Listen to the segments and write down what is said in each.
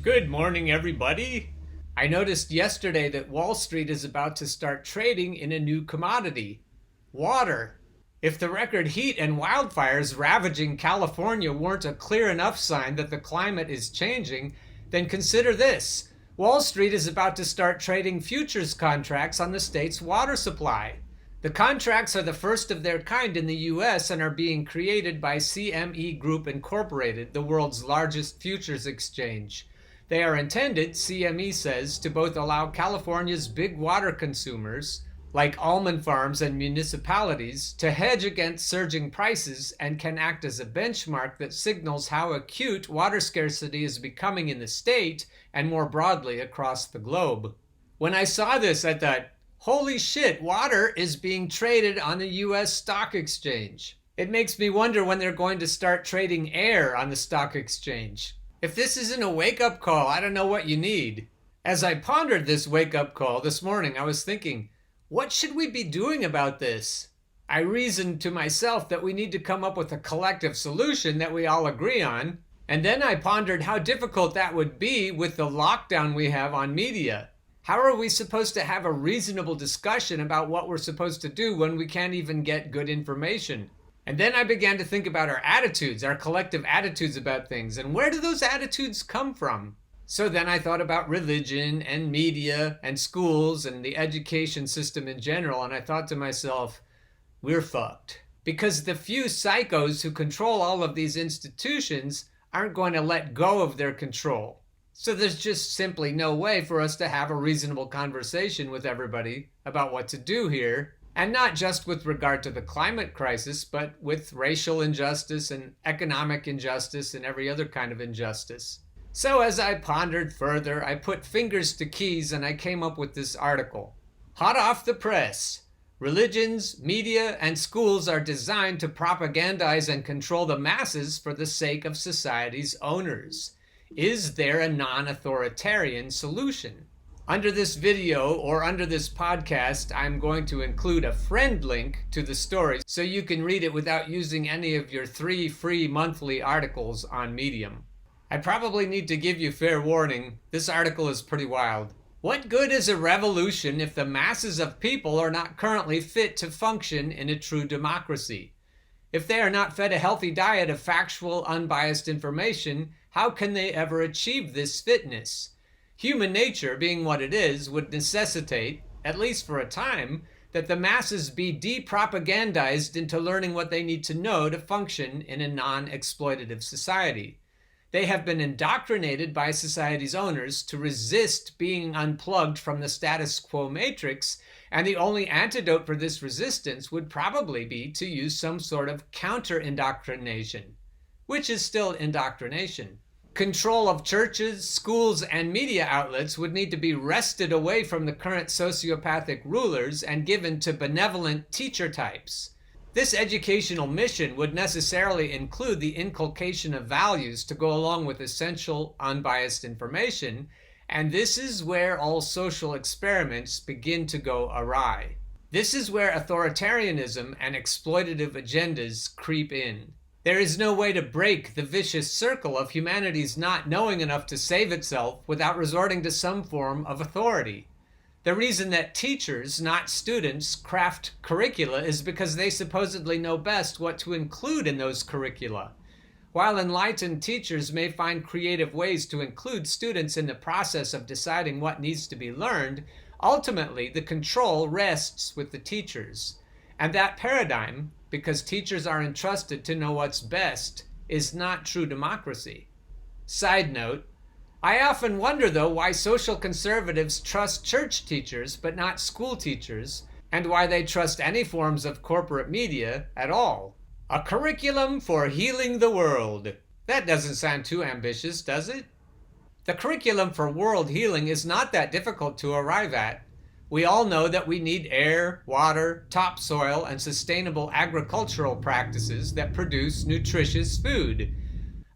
Good morning, everybody. I noticed yesterday that Wall Street is about to start trading in a new commodity, water. If the record heat and wildfires ravaging California weren't a clear enough sign that the climate is changing, then consider this. Wall Street is about to start trading futures contracts on the state's water supply. The contracts are the first of their kind in the US and are being created by CME Group Incorporated, the world's largest futures exchange. They are intended, CME says, to both allow California's big water consumers, like almond farms and municipalities, to hedge against surging prices and can act as a benchmark that signals how acute water scarcity is becoming in the state and more broadly across the globe. When I saw this, I thought, holy shit, water is being traded on the US stock exchange. It makes me wonder when they're going to start trading air on the stock exchange. If this isn't a wake-up call, I don't know what you need. As I pondered this wake-up call this morning, I was thinking, what should we be doing about this? I reasoned to myself that we need to come up with a collective solution that we all agree on, and then I pondered how difficult that would be with the lockdown we have on media. How are we supposed to have a reasonable discussion about what we're supposed to do when we can't even get good information? And then I began to think about our attitudes, our collective attitudes about things, and where do those attitudes come from? So then I thought about religion and media and schools and the education system in general, and I thought to myself, we're fucked. Because the few psychos who control all of these institutions aren't going to let go of their control. So there's just simply no way for us to have a reasonable conversation with everybody about what to do here. And not just with regard to the climate crisis, but with racial injustice and economic injustice and every other kind of injustice. So as I pondered further, I put fingers to keys and I came up with this article. Hot off the press. Religions, media, and schools are designed to propagandize and control the masses for the sake of society's owners. Is there a non-authoritarian solution? Under this video or under this podcast, I'm going to include a friend link to the story so you can read it without using any of your 3 free monthly articles on Medium. I probably need to give you fair warning. This article is pretty wild. What good is a revolution if the masses of people are not currently fit to function in a true democracy? If they are not fed a healthy diet of factual, unbiased information, how can they ever achieve this fitness? Human nature, being what it is, would necessitate, at least for a time, that the masses be de-propagandized into learning what they need to know to function in a non-exploitative society. They have been indoctrinated by society's owners to resist being unplugged from the status quo matrix, and the only antidote for this resistance would probably be to use some sort of counter-indoctrination, which is still indoctrination. Control of churches, schools, and media outlets would need to be wrested away from the current sociopathic rulers and given to benevolent teacher types. This educational mission would necessarily include the inculcation of values to go along with essential, unbiased information, and this is where all social experiments begin to go awry. This is where authoritarianism and exploitative agendas creep in. There is no way to break the vicious circle of humanity's not knowing enough to save itself without resorting to some form of authority. The reason that teachers, not students, craft curricula is because they supposedly know best what to include in those curricula. While enlightened teachers may find creative ways to include students in the process of deciding what needs to be learned, ultimately the control rests with the teachers. And that paradigm, because teachers are entrusted to know what's best, is not true democracy. Side note, I often wonder though why social conservatives trust church teachers but not school teachers, and why they trust any forms of corporate media at all. A curriculum for healing the world. That doesn't sound too ambitious, does it? The curriculum for world healing is not that difficult to arrive at. We all know that we need air, water, topsoil, and sustainable agricultural practices that produce nutritious food.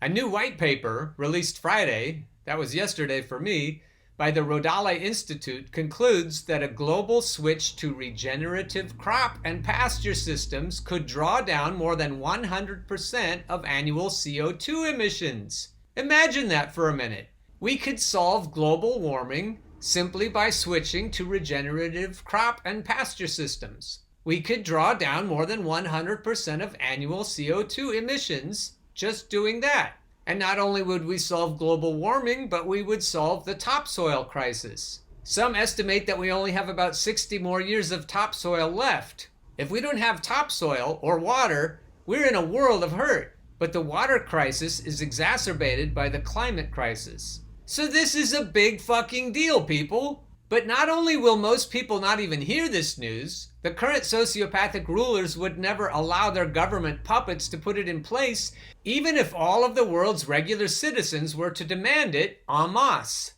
A new white paper, released Friday, that was yesterday for me, by the Rodale Institute concludes that a global switch to regenerative crop and pasture systems could draw down more than 100% of annual CO2 emissions. Imagine that for a minute. We could solve global warming simply by switching to regenerative crop and pasture systems. We could draw down more than 100% of annual CO2 emissions just doing that. And not only would we solve global warming, but we would solve the topsoil crisis. Some estimate that we only have about 60 more years of topsoil left. If we don't have topsoil or water, we're in a world of hurt. But the water crisis is exacerbated by the climate crisis. So this is a big fucking deal, people. But not only will most people not even hear this news, the current sociopathic rulers would never allow their government puppets to put it in place, even if all of the world's regular citizens were to demand it en masse.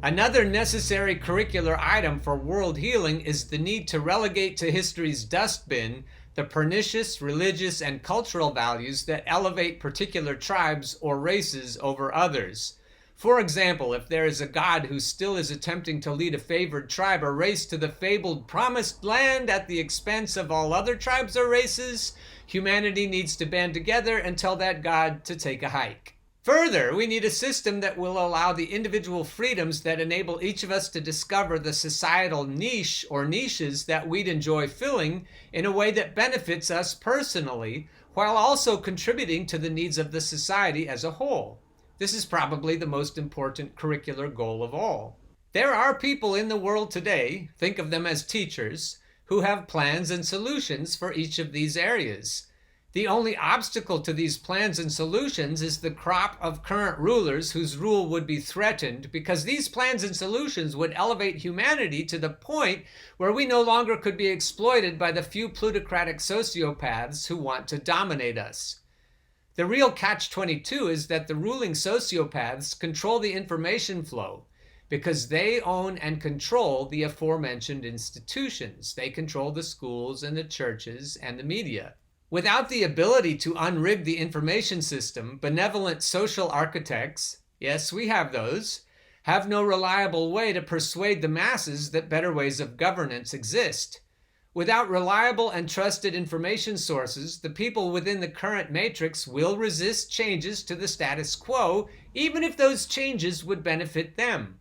Another necessary curricular item for world healing is the need to relegate to history's dustbin the pernicious religious and cultural values that elevate particular tribes or races over others. For example, if there is a god who still is attempting to lead a favored tribe or race to the fabled promised land at the expense of all other tribes or races, humanity needs to band together and tell that god to take a hike. Further, we need a system that will allow the individual freedoms that enable each of us to discover the societal niche or niches that we'd enjoy filling in a way that benefits us personally, while also contributing to the needs of the society as a whole. This is probably the most important curricular goal of all. There are people in the world today, think of them as teachers, who have plans and solutions for each of these areas. The only obstacle to these plans and solutions is the crop of current rulers whose rule would be threatened, because these plans and solutions would elevate humanity to the point where we no longer could be exploited by the few plutocratic sociopaths who want to dominate us. The real catch-22 is that the ruling sociopaths control the information flow because they own and control the aforementioned institutions. They control the schools and the churches and the media. Without the ability to unrig the information system, benevolent social architects, yes, we have those, have no reliable way to persuade the masses that better ways of governance exist. Without reliable and trusted information sources, the people within the current matrix will resist changes to the status quo, even if those changes would benefit them.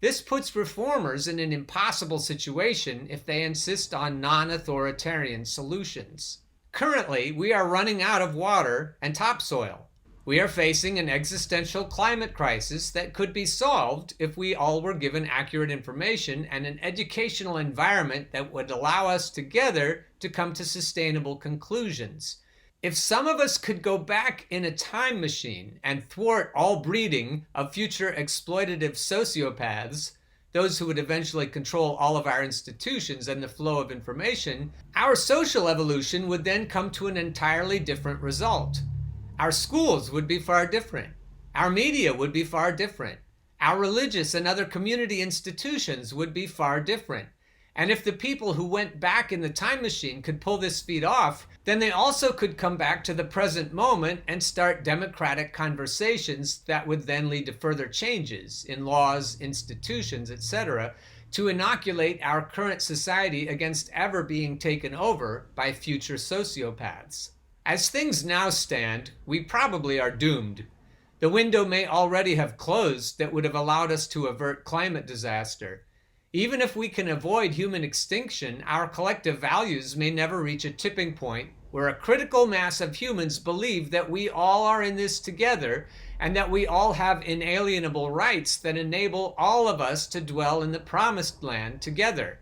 This puts reformers in an impossible situation if they insist on non-authoritarian solutions. Currently, we are running out of water and topsoil. We are facing an existential climate crisis that could be solved if we all were given accurate information and an educational environment that would allow us together to come to sustainable conclusions. If some of us could go back in a time machine and thwart all breeding of future exploitative sociopaths, those who would eventually control all of our institutions and the flow of information, our social evolution would then come to an entirely different result. Our schools would be far different. Our media would be far different. Our religious and other community institutions would be far different. And if the people who went back in the time machine could pull this feat off, then they also could come back to the present moment and start democratic conversations that would then lead to further changes in laws, institutions, etc., to inoculate our current society against ever being taken over by future sociopaths. As things now stand, we probably are doomed. The window may already have closed that would have allowed us to avert climate disaster. Even if we can avoid human extinction, our collective values may never reach a tipping point where a critical mass of humans believe that we all are in this together and that we all have inalienable rights that enable all of us to dwell in the promised land together.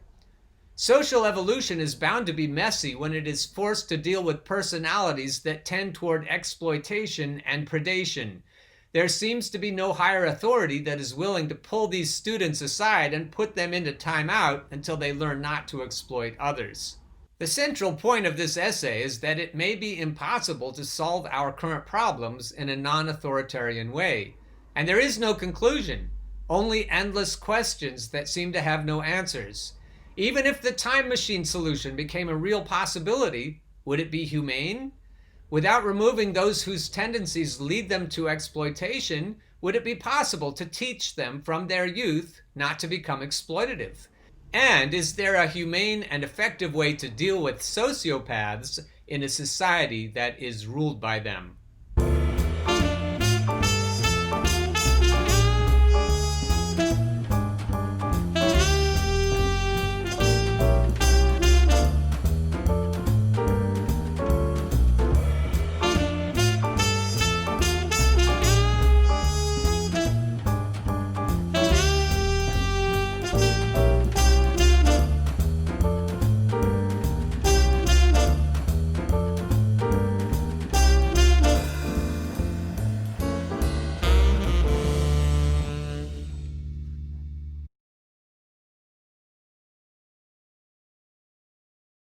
Social evolution is bound to be messy when it is forced to deal with personalities that tend toward exploitation and predation. There seems to be no higher authority that is willing to pull these students aside and put them into timeout until they learn not to exploit others. The central point of this essay is that it may be impossible to solve our current problems in a non-authoritarian way. And there is no conclusion, only endless questions that seem to have no answers. Even if the time machine solution became a real possibility, would it be humane? Without removing those whose tendencies lead them to exploitation, would it be possible to teach them from their youth not to become exploitative? And is there a humane and effective way to deal with sociopaths in a society that is ruled by them?